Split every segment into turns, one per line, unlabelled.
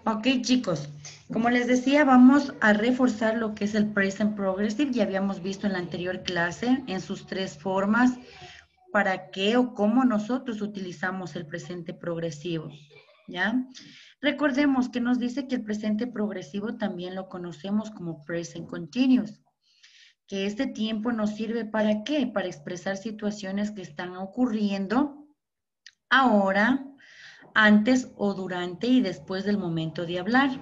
Ok, chicos, como les decía, vamos a reforzar lo que es el present progressive. Ya habíamos visto en la anterior clase en sus tres formas para qué o cómo nosotros utilizamos el presente progresivo, ¿ya? Recordemos que nos dice que el presente progresivo también lo conocemos como present continuous, que este tiempo nos sirve ¿para qué? Para expresar situaciones que están ocurriendo ahora, antes o durante y después del momento de hablar.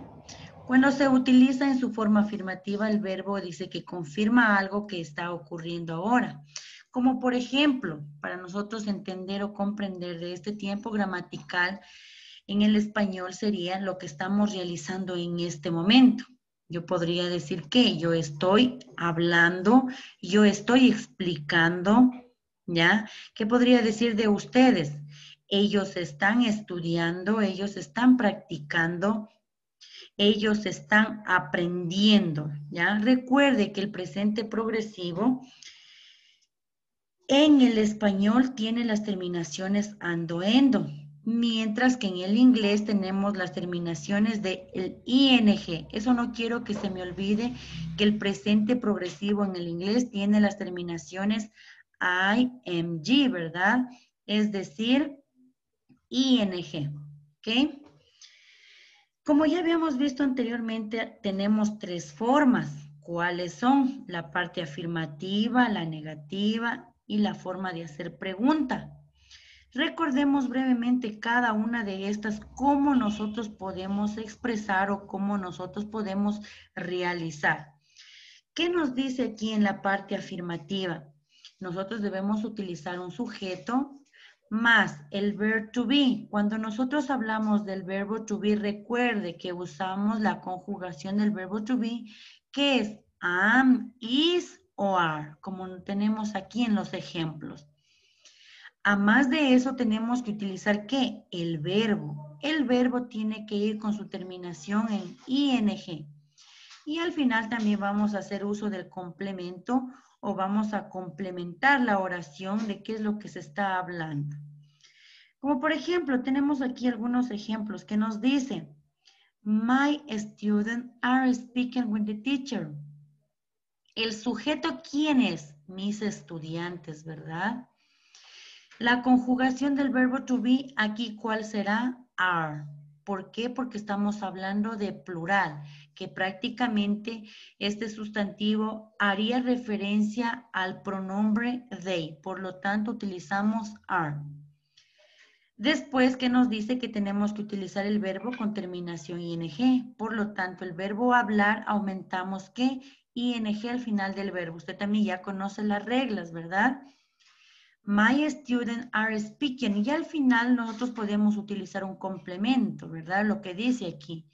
Cuando se utiliza en su forma afirmativa, el verbo dice que confirma algo que está ocurriendo ahora. Como por ejemplo, para nosotros entender o comprender de este tiempo gramatical, en el español sería lo que estamos realizando en este momento. Yo podría decir que yo estoy hablando, yo estoy explicando, ¿ya? ¿Qué podría decir de ustedes? Ellos están estudiando, ellos están practicando, ellos están aprendiendo, ¿ya? Recuerde que el presente progresivo en el español tiene las terminaciones ando, endo, mientras que en el inglés tenemos las terminaciones de el ing. Eso no quiero que se me olvide que el presente progresivo en el inglés tiene las terminaciones ing, ¿verdad? Es decir, ing, ¿ok? Como ya habíamos visto anteriormente, tenemos tres formas. ¿Cuáles son? La parte afirmativa, la negativa y la forma de hacer pregunta. Recordemos brevemente cada una de estas, cómo nosotros podemos expresar o cómo nosotros podemos realizar. ¿Qué nos dice aquí en la parte afirmativa? Nosotros debemos utilizar un sujeto más el verbo to be. Cuando nosotros hablamos del verbo to be, recuerde que usamos la conjugación del verbo to be, que es am, is o are, como tenemos aquí en los ejemplos. A más de eso tenemos que utilizar ¿qué? El verbo. El verbo tiene que ir con su terminación en ing. Y al final también vamos a hacer uso del complemento o vamos a complementar la oración de qué es lo que se está hablando. Como por ejemplo, tenemos aquí algunos ejemplos que nos dicen, my students are speaking with the teacher. El sujeto, ¿quién es? Mis estudiantes, ¿verdad? La conjugación del verbo to be, aquí, ¿cuál será? Are. ¿Por qué? Porque estamos hablando de plural, que prácticamente este sustantivo haría referencia al pronombre they. Por lo tanto, utilizamos are. Después, ¿qué nos dice? Que tenemos que utilizar el verbo con terminación ing. Por lo tanto, el verbo hablar, aumentamos ¿qué? Ing al final del verbo. Usted también ya conoce las reglas, ¿verdad? My students are speaking. Y al final nosotros podemos utilizar un complemento, ¿verdad? Lo que dice aquí.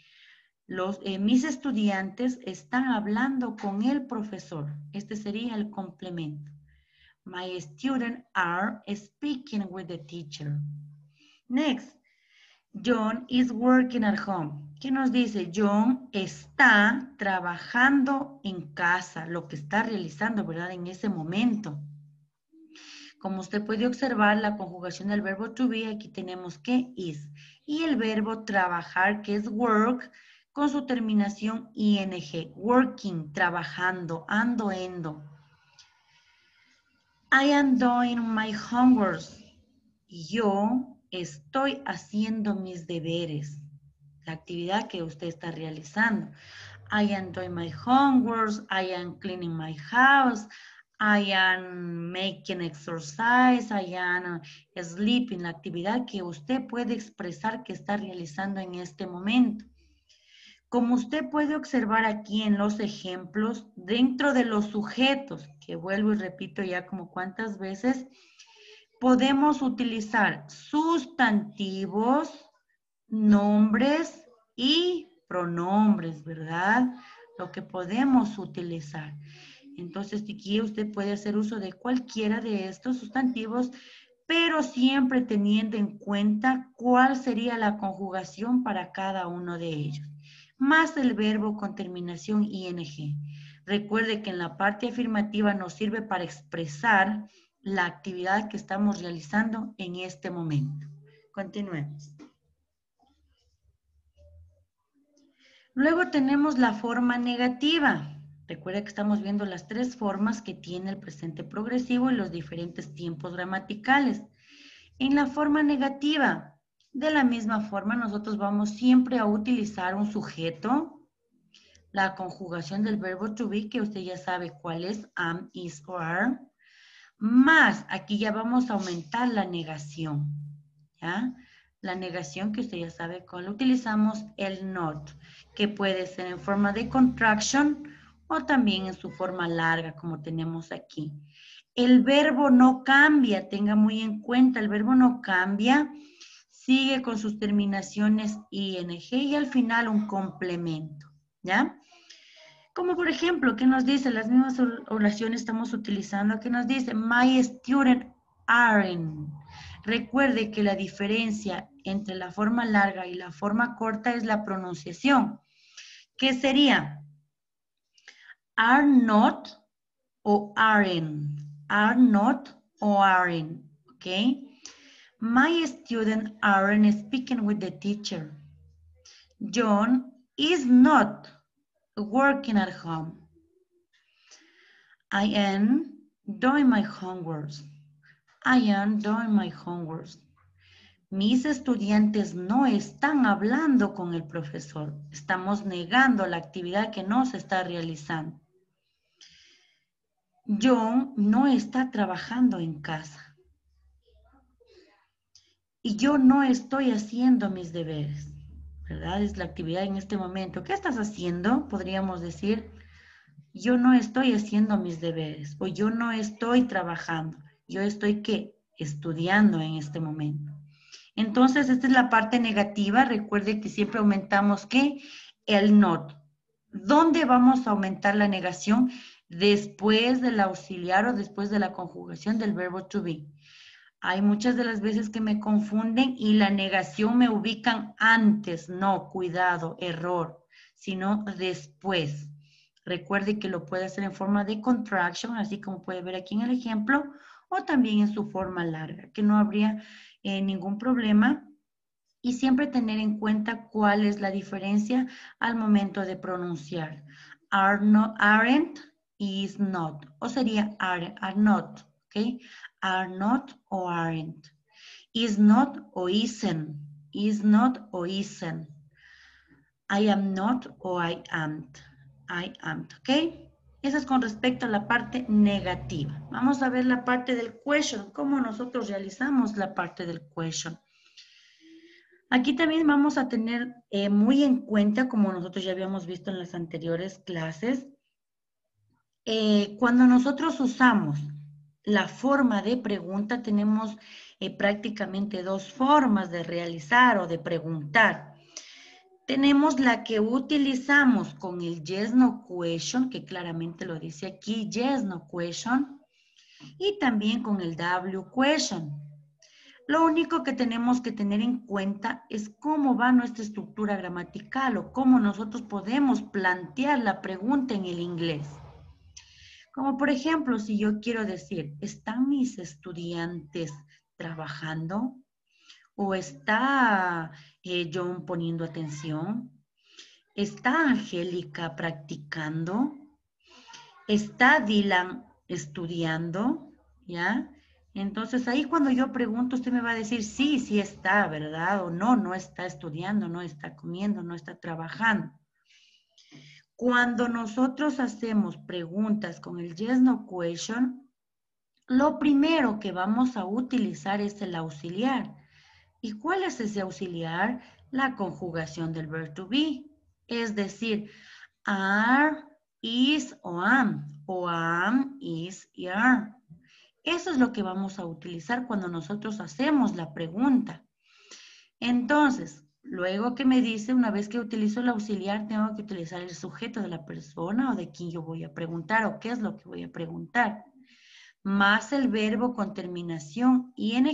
Mis estudiantes están hablando con el profesor. Este sería el complemento. My students are speaking with the teacher. Next. John is working at home. ¿Qué nos dice? John está trabajando en casa, lo que está realizando, ¿verdad? En ese momento. Como usted puede observar, la conjugación del verbo to be, aquí tenemos que is. Y el verbo trabajar, que es work, con su terminación ing. Working, trabajando, ando, endo. I am doing my homework. Yo estoy haciendo mis deberes. La actividad que usted está realizando. I am doing my homework. I am cleaning my house. I am making exercise, I am sleeping, la actividad que usted puede expresar que está realizando en este momento. Como usted puede observar aquí en los ejemplos, dentro de los sujetos, que vuelvo y repito ya como cuántas veces, podemos utilizar sustantivos, nombres y pronombres, ¿verdad? Lo que podemos utilizar. Entonces, aquí usted puede hacer uso de cualquiera de estos sustantivos, pero siempre teniendo en cuenta cuál sería la conjugación para cada uno de ellos, más el verbo con terminación ing. Recuerde que en la parte afirmativa nos sirve para expresar la actividad que estamos realizando en este momento. Continuemos. Luego tenemos la forma negativa. Recuerda que estamos viendo las tres formas que tiene el presente progresivo y los diferentes tiempos gramaticales. En la forma negativa, de la misma forma, nosotros vamos siempre a utilizar un sujeto, la conjugación del verbo to be, que usted ya sabe cuál es, am, is o are, más, aquí ya vamos a aumentar la negación, ¿ya? La negación que usted ya sabe cuál utilizamos, el not, que puede ser en forma de contraction o también en su forma larga, como tenemos aquí. El verbo no cambia, tenga muy en cuenta, el verbo no cambia, sigue con sus terminaciones ing y al final un complemento, ¿ya? Como por ejemplo, ¿qué nos dice? Las mismas oraciones estamos utilizando. ¿Qué nos dice? My student aren't. Recuerde que la diferencia entre la forma larga y la forma corta es la pronunciación. ¿Qué sería? Are not o aren't. Are not o aren't. ¿Ok? My student aren't speaking with the teacher. John is not working at home. I am doing my homework. I am doing my homework. Mis estudiantes no están hablando con el profesor. Estamos negando la actividad que no se está realizando. John no está trabajando en casa. Y yo no estoy haciendo mis deberes. ¿Verdad? Es la actividad en este momento. ¿Qué estás haciendo? Podríamos decir, yo no estoy haciendo mis deberes o yo no estoy trabajando. Yo estoy, ¿qué? Estudiando en este momento. Entonces, esta es la parte negativa. Recuerde que siempre aumentamos, ¿qué? El not. ¿Dónde vamos a aumentar la negación? Después del auxiliar o después de la conjugación del verbo to be. Hay muchas de las veces que me confunden y la negación me ubican antes. No, cuidado, error, sino después. Recuerde que lo puede hacer en forma de contraction, así como puede ver aquí en el ejemplo, o también en su forma larga, que no habría ningún problema. Y siempre tener en cuenta cuál es la diferencia al momento de pronunciar. Are not, aren't, is not. O sería are not, ¿ok? Are not o aren't. Is not o isn't. Is not o isn't. I am not o I am't. I am't, ¿ok? Eso es con respecto a la parte negativa. Vamos a ver la parte del question, cómo nosotros realizamos la parte del question. Aquí también vamos a tener muy en cuenta, como nosotros ya habíamos visto en las anteriores clases, cuando nosotros usamos la forma de pregunta, tenemos prácticamente dos formas de realizar o de preguntar. Tenemos la que utilizamos con el yes, no question, que claramente lo dice aquí, yes, no question, y también con el W question. Lo único que tenemos que tener en cuenta es cómo va nuestra estructura gramatical o cómo nosotros podemos plantear la pregunta en el inglés. Como por ejemplo, si yo quiero decir, ¿están mis estudiantes trabajando? ¿O está John poniendo atención? ¿Está Angélica practicando? ¿Está Dylan estudiando? ¿Ya? Entonces ahí cuando yo pregunto, usted me va a decir, sí, sí está, ¿verdad? O no, no está estudiando, no está comiendo, no está trabajando. Cuando nosotros hacemos preguntas con el yes, no question, lo primero que vamos a utilizar es el auxiliar. ¿Y cuál es ese auxiliar? La conjugación del verbo to be. Es decir, are, is o am, is y are. Eso es lo que vamos a utilizar cuando nosotros hacemos la pregunta. Entonces, luego que me dice, una vez que utilizo el auxiliar, tengo que utilizar el sujeto de la persona o de quien yo voy a preguntar o qué es lo que voy a preguntar. Más el verbo con terminación ing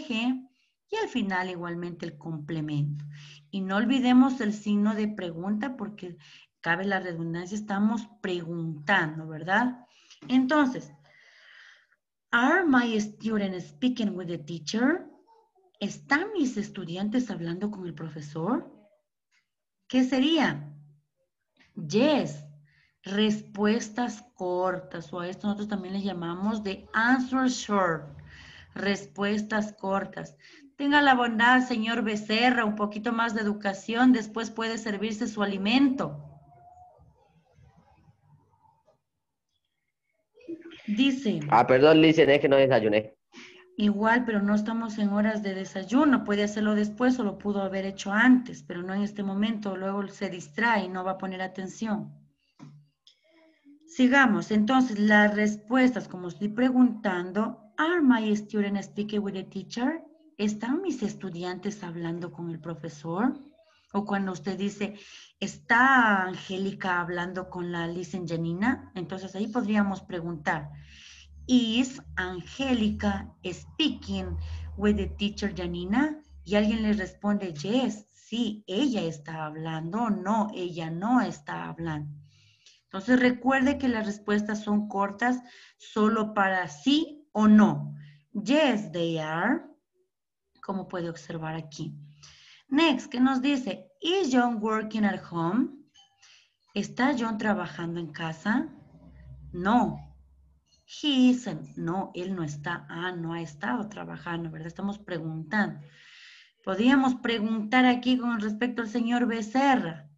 y al final igualmente el complemento. Y no olvidemos el signo de pregunta porque cabe la redundancia, estamos preguntando, ¿verdad? Entonces, are my students speaking with the teacher? ¿Están mis estudiantes hablando con el profesor? ¿Qué sería? Yes. Respuestas cortas, o a esto nosotros también le llamamos de answer short. Respuestas cortas. Tenga la bondad, señor Becerra, un poquito más de educación, después puede servirse su alimento. Dice,
Perdón, Licen, es que no desayuné.
igual, pero no estamos en horas de desayuno, puede hacerlo después o lo pudo haber hecho antes, pero no en este momento, luego se distrae y no va a poner atención. Sigamos, entonces, las respuestas, como estoy preguntando, ¿Are my students speaking with the teacher? ¿Están mis estudiantes hablando con el profesor? O cuando usted dice, ¿está Angélica hablando con la Listen Janina? Entonces ahí podríamos preguntar, ¿Is Angélica speaking with the teacher Janina? Y alguien le responde, yes, sí, ella está hablando, no, ella no está hablando. Entonces recuerde que las respuestas son cortas solo para sí o no. Yes, they are, como puede observar aquí. Next, ¿qué nos dice? Is John working at home? ¿Está John trabajando en casa? No. He isn't. No, él no está. No ha estado trabajando, ¿verdad? Estamos preguntando. Podríamos preguntar aquí con respecto al señor Becerra.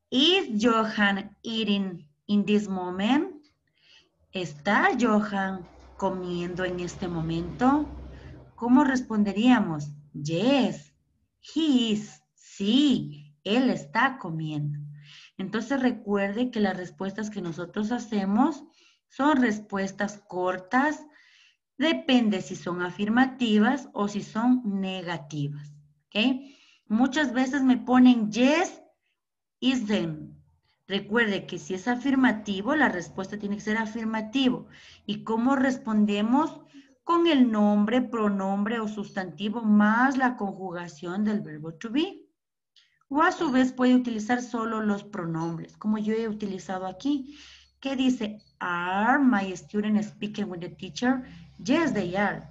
Is Johan eating in this moment? ¿Está Johan comiendo en este momento? ¿Cómo responderíamos? Yes, he is. Sí, él está comiendo. Entonces recuerde que las respuestas que nosotros hacemos son respuestas cortas. Depende si son afirmativas o si son negativas. ¿Ok? Muchas veces me ponen yes, isn't. Recuerde que si es afirmativo, la respuesta tiene que ser afirmativo. ¿Y cómo respondemos? Con el nombre, pronombre o sustantivo más la conjugación del verbo to be. O a su vez puede utilizar solo los pronombres, como yo he utilizado aquí. ¿Qué dice? Are my students speaking with the teacher? Yes, they are.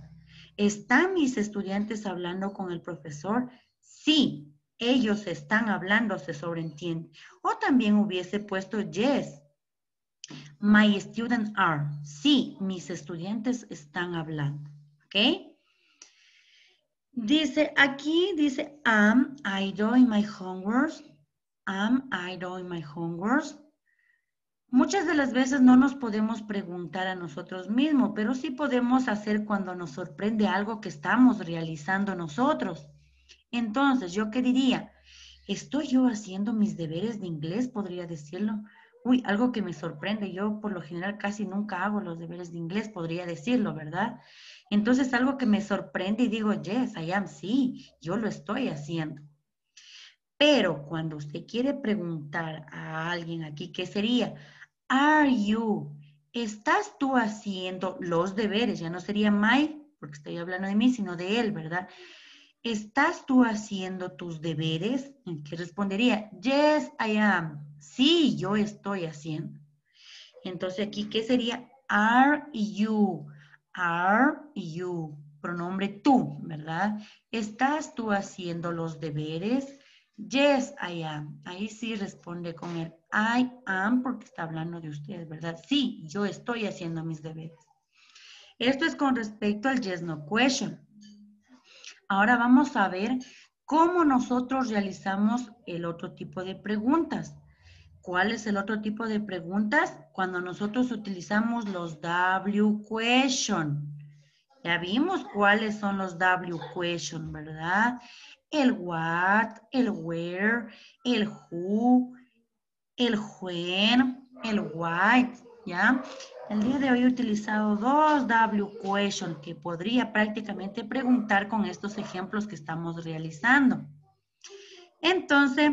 ¿Están mis estudiantes hablando con el profesor? Sí, ellos están hablando, se sobreentiende. O también hubiese puesto yes. My students are. Sí, mis estudiantes están hablando. ¿Ok? Dice, aquí dice, am I doing my homework? Am I doing my homework? Muchas de las veces no nos podemos preguntar a nosotros mismos, pero sí podemos hacer cuando nos sorprende algo que estamos realizando nosotros. Entonces, ¿yo qué diría? ¿Estoy yo haciendo mis deberes de inglés? Podría decirlo. Uy, algo que me sorprende. Yo por lo general casi nunca hago los deberes de inglés, podría decirlo, ¿verdad? Entonces, algo que me sorprende y digo, yes, I am, sí, yo lo estoy haciendo. Pero cuando usted quiere preguntar a alguien aquí, ¿qué sería? Are you? ¿Estás tú haciendo los deberes? Ya no sería my, porque estoy hablando de mí, sino de él, ¿verdad? ¿Estás tú haciendo tus deberes? ¿En qué respondería? Yes, I am. Sí, yo estoy haciendo. Entonces aquí, ¿qué sería? Are you? Are you? Pronombre tú, ¿verdad? ¿Estás tú haciendo los deberes? Yes, I am. Ahí sí responde con el I am porque está hablando de ustedes, ¿verdad? Sí, yo estoy haciendo mis deberes. Esto es con respecto al yes, no question. Ahora vamos a ver cómo nosotros realizamos el otro tipo de preguntas. ¿Cuál es el otro tipo de preguntas? Cuando nosotros utilizamos los W question. Ya vimos cuáles son los W question, ¿verdad? El what, el where, el who, el when, el why, ¿ya? El día de hoy he utilizado dos W question que podría prácticamente preguntar con estos ejemplos que estamos realizando. Entonces,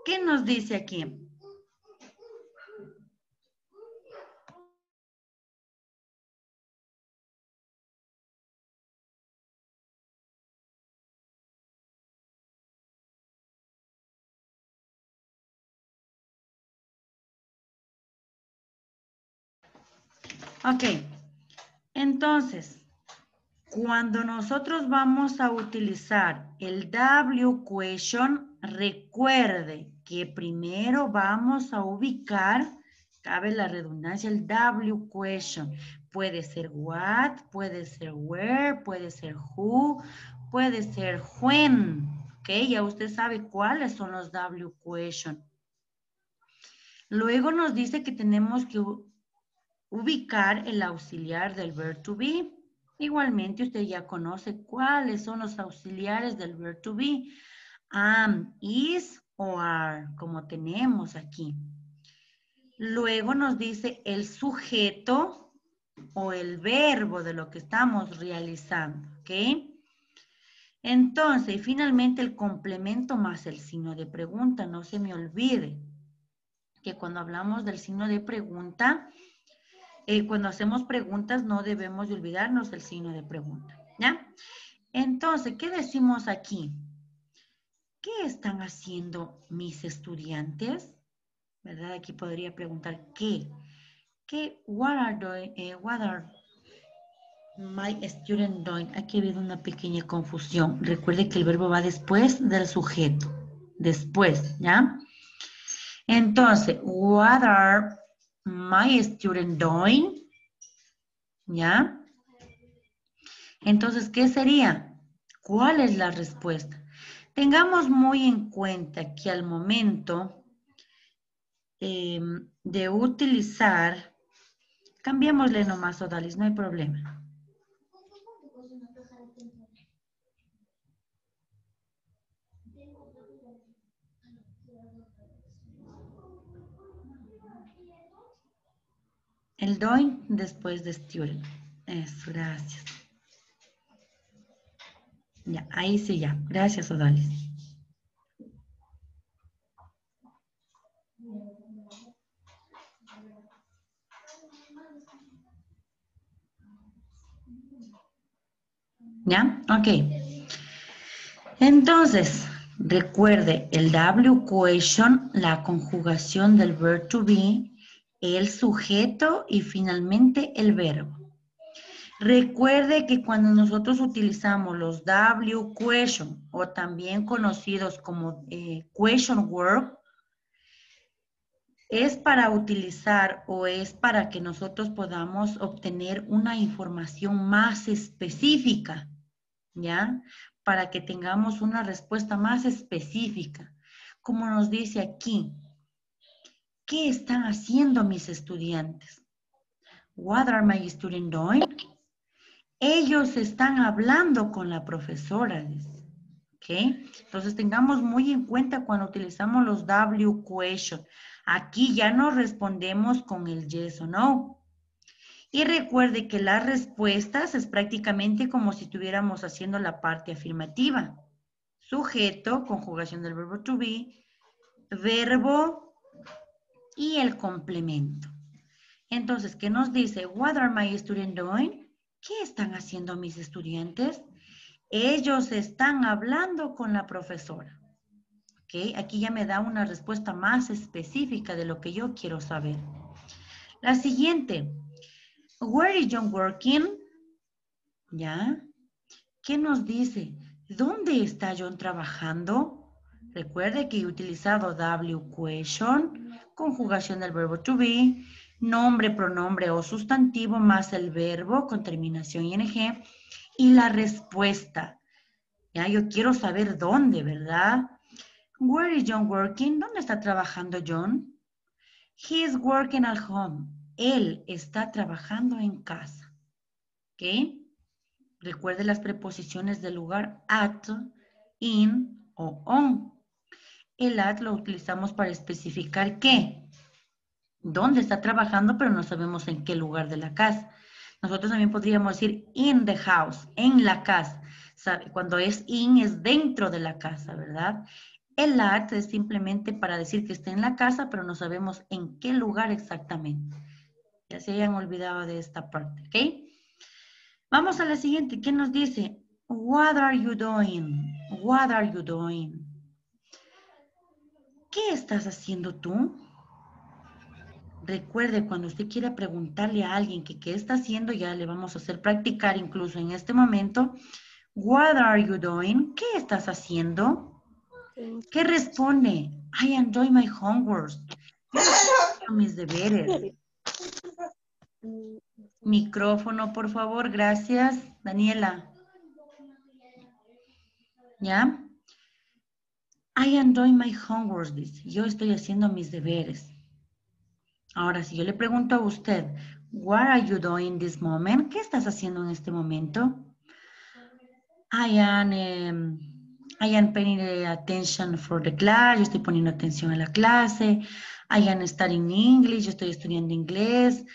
¿qué nos dice aquí? Ok, entonces, cuando nosotros vamos a utilizar el W question, Recuerde que primero vamos a ubicar, cabe la redundancia, el W question. Puede ser what, puede ser where, puede ser who, puede ser when. ¿Ok? Ya usted sabe cuáles son los W question. Luego nos dice que tenemos que ubicar el auxiliar del verb to be. Igualmente usted ya conoce cuáles son los auxiliares del verb to be. Am, is o are, como tenemos aquí. Luego nos dice el sujeto o el verbo de lo que estamos realizando, ¿ok? Entonces, y finalmente el complemento más el signo de pregunta. No se me olvide que cuando hablamos del signo de pregunta, cuando hacemos preguntas no debemos de olvidarnos del signo de pregunta, ¿ya? Entonces, ¿qué decimos aquí? ¿Qué están haciendo mis estudiantes? ¿Verdad? Aquí podría preguntar ¿qué? What are my students doing? Aquí ha habido una pequeña confusión. Recuerde que el verbo va después del sujeto. Después, ¿ya? Entonces, what are my students doing? ¿Ya? Entonces, ¿qué sería? ¿Cuál es la respuesta? Tengamos muy en cuenta que al momento de utilizar, cambiémosle nomás Odalis, no hay problema. El doing después de student. Eso, gracias. Ya, ahí sí ya. Gracias, Odalis. ¿Ya? Ok. Entonces, recuerde el W question, la conjugación del verb to be, el sujeto y finalmente el verbo. Recuerde que cuando nosotros utilizamos los W question o también conocidos como question word, es para utilizar o es para que nosotros podamos obtener una información más específica, ¿ya? Para que tengamos una respuesta más específica. Como nos dice aquí, ¿qué están haciendo mis estudiantes? What are my students doing? Ellos están hablando con la profesora, dice. ¿Ok? Entonces tengamos muy en cuenta cuando utilizamos los W question. Aquí ya no respondemos con el yes o no. Y recuerde que las respuestas es prácticamente como si estuviéramos haciendo la parte afirmativa. Sujeto, conjugación del verbo to be, verbo y el complemento. Entonces, ¿qué nos dice? What are my students doing? ¿Qué están haciendo mis estudiantes? Ellos están hablando con la profesora. ¿Ok? Aquí ya me da una respuesta más específica de lo que yo quiero saber. La siguiente. Where is John working? ¿Ya? ¿Qué nos dice? ¿Dónde está John trabajando? Recuerde que he utilizado W question, conjugación del verbo to be, nombre, pronombre o sustantivo más el verbo con terminación ing y la respuesta. Ya, yo quiero saber dónde, ¿verdad? Where is John working? ¿Dónde está trabajando John? He is working at home. Él está trabajando en casa. ¿Ok? Recuerde las preposiciones del lugar at, in o on. El at lo utilizamos para especificar qué. Dónde está trabajando, pero no sabemos en qué lugar de la casa. Nosotros también podríamos decir in the house, en la casa. Cuando es in es dentro de la casa, ¿verdad? El at es simplemente para decir que está en la casa, pero no sabemos en qué lugar exactamente. Ya se hayan olvidado de esta parte, ¿ok? Vamos a la siguiente. ¿Qué nos dice? What are you doing? What are you doing? ¿Qué estás haciendo tú? Recuerde, cuando usted quiera preguntarle a alguien que qué está haciendo, ya le vamos a hacer practicar incluso en este momento. What are you doing? ¿Qué estás haciendo? ¿Qué responde? I enjoy my homework. Yo estoy haciendo mis deberes. Micrófono, por favor. Gracias, Daniela. ¿Ya? I enjoy my homework, dice. Yo estoy haciendo mis deberes. Ahora, si yo le pregunto a usted, what are you doing this moment? ¿Qué estás haciendo en este momento? I am paying attention for the class. Yo estoy poniendo atención a la clase. I am studying English. Yo estoy estudiando inglés.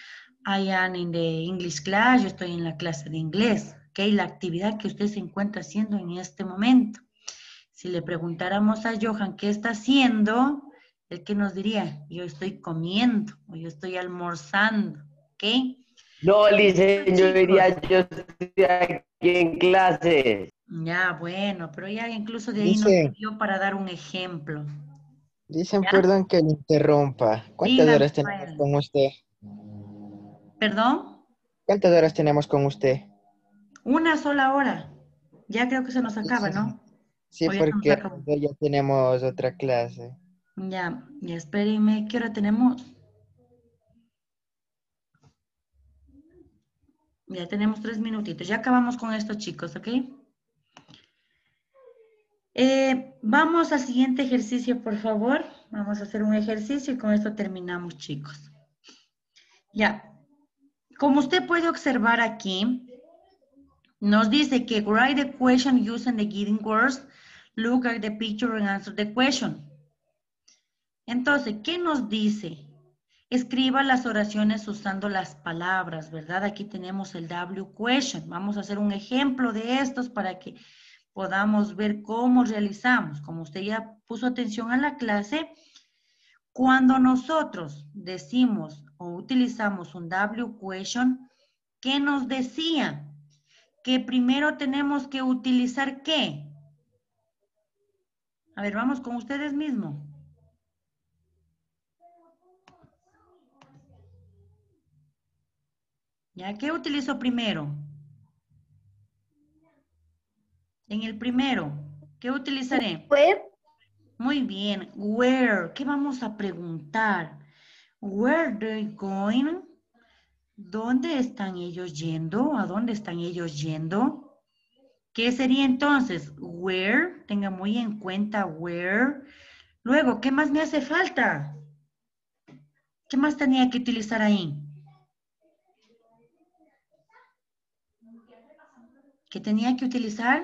I am in the English class. Yo estoy en la clase de inglés. ¿Ok? La actividad que usted se encuentra haciendo en este momento. Si le preguntáramos a Johan qué está haciendo, ¿el qué nos diría? Yo estoy comiendo o yo estoy almorzando. ¿Ok?
No, Lice, yo
Chicos.
diría, yo estoy aquí en clase.
Ya, bueno, pero ya incluso de ahí nos
Dice,
sirvió para dar un ejemplo.
dicen,
¿Ya?
perdón que le interrumpa. ¿Cuántas
Dígame,
horas tenemos
Rafael.
con usted?
¿Perdón?
¿Cuántas horas tenemos con usted?
Una sola hora. Ya creo que se nos acaba,
Sí,
¿no?
sí,
O ya se nos
porque
acabó.
ya tenemos otra clase.
Ya espérenme. ¿Qué hora tenemos? Ya tenemos 3 minutitos. Ya acabamos con esto, chicos, ¿ok? Vamos al siguiente ejercicio, por favor. Vamos a hacer un ejercicio y con esto terminamos, chicos. Ya. Como usted puede observar aquí, nos dice que write the question using the given words, look at the picture and answer the question. Entonces, ¿qué nos dice? Escriba las oraciones usando las palabras, ¿verdad? Aquí tenemos el W question. Vamos a hacer un ejemplo de estos para que podamos ver cómo realizamos. Como usted ya puso atención a la clase, cuando nosotros decimos o utilizamos un W question, ¿qué nos decía? Que primero tenemos que utilizar ¿qué? A ver, vamos con ustedes mismos. ¿Ya? ¿Qué utilizo primero? En el primero, ¿qué utilizaré?
Where?
Muy bien, where. ¿Qué vamos a preguntar? Where they going? ¿Dónde están ellos yendo? ¿A dónde están ellos yendo? ¿Qué sería entonces? Where. Tenga muy en cuenta where. Luego, ¿qué más me hace falta? ¿Qué más tenía que utilizar ahí? ¿Qué tenía que utilizar?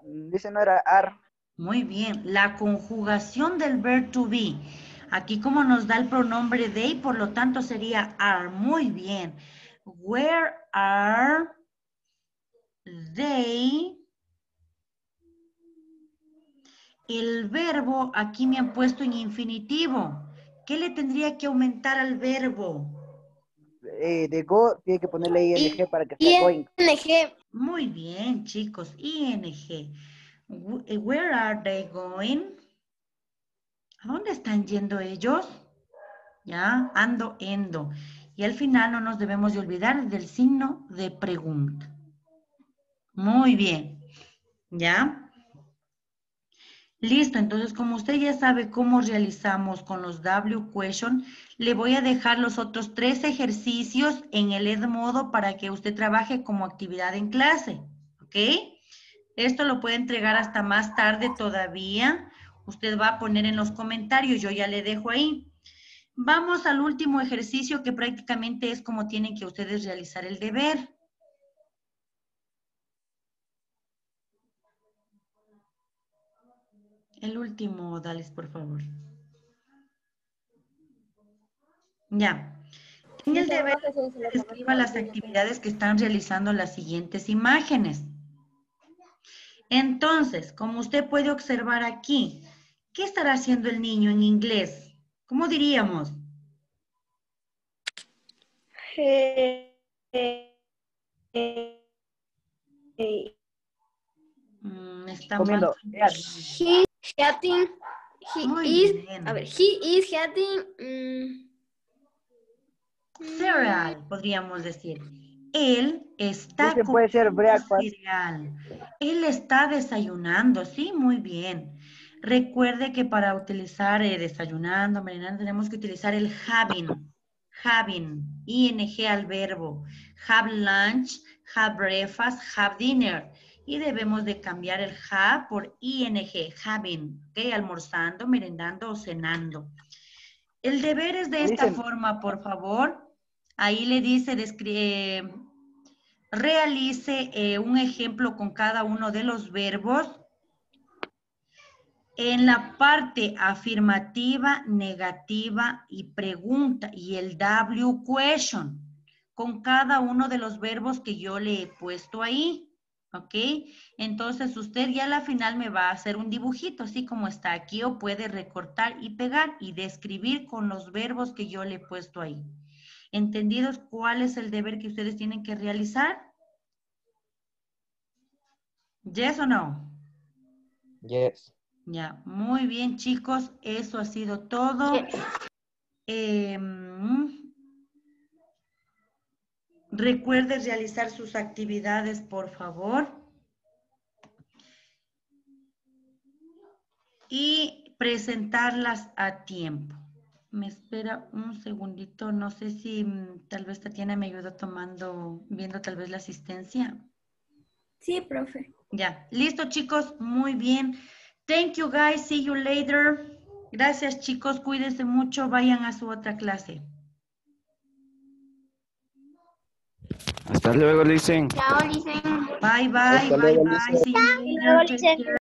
Dice no era are.
Muy bien, la conjugación del verb to be. Aquí como nos da el pronombre they, por lo tanto sería are. Muy bien. Where are they? El verbo aquí me han puesto en infinitivo. ¿Qué le tendría que aumentar al verbo?
De go tiene que ponerle ing para que sea going.
ING.
Muy bien, chicos. ING. Where are they going? ¿A dónde están yendo ellos? ¿Ya? Ando, endo. Y al final no nos debemos de olvidar del signo de pregunta. Muy bien. ¿Ya? Listo, entonces como usted ya sabe cómo realizamos con los W question, le voy a dejar los otros 3 ejercicios en el Edmodo para que usted trabaje como actividad en clase. ¿Ok? Esto lo puede entregar hasta más tarde todavía. Usted va a poner en los comentarios, yo ya le dejo ahí. Vamos al último ejercicio que prácticamente es como tienen que ustedes realizar el deber. El último, Dalis, por favor. Ya. En el deber, escriba las actividades que están realizando las siguientes imágenes. Entonces, como usted puede observar aquí, ¿qué estará haciendo el niño en inglés? ¿Cómo diríamos? Está mal.
Comiendo.
He getting. He
Muy
is.
bien.
A ver, he is getting.
Cereal, podríamos decir. Él está
Listen, puede ser
comiendo
breakfast.
cereal. Él está desayunando, sí, muy bien. Recuerde que para utilizar desayunando, merendando, tenemos que utilizar el having. Having, ing al verbo. Have lunch, have breakfast, have dinner. Y debemos de cambiar el have por ing, having, ¿ok? Almorzando, merendando o cenando. El deber es de esta
Listen.
forma, por favor. Ahí le dice, realice un ejemplo con cada uno de los verbos. En la parte afirmativa, negativa y pregunta y el W question con cada uno de los verbos que yo le he puesto ahí. ¿Ok? Entonces usted ya a la final me va a hacer un dibujito así como está aquí o puede recortar y pegar y describir con los verbos que yo le he puesto ahí. ¿Entendidos cuál es el deber que ustedes tienen que realizar? ¿Yes o no?
Yes.
Ya, muy bien chicos, eso ha sido todo. Recuerde realizar sus actividades, por favor. Y presentarlas a tiempo. Me espera un segundito, no sé si tal vez Tatiana me ayuda viendo tal vez la asistencia.
Sí, profe.
Ya, listo chicos, muy bien. Thank you guys, see you later. Gracias chicos, cuídense mucho, vayan a su otra clase.
Hasta luego, Licen.
Chao, Lisen.
Bye, bye,
Hasta
bye,
luego,
bye.
Lisa.
See you later. Take care.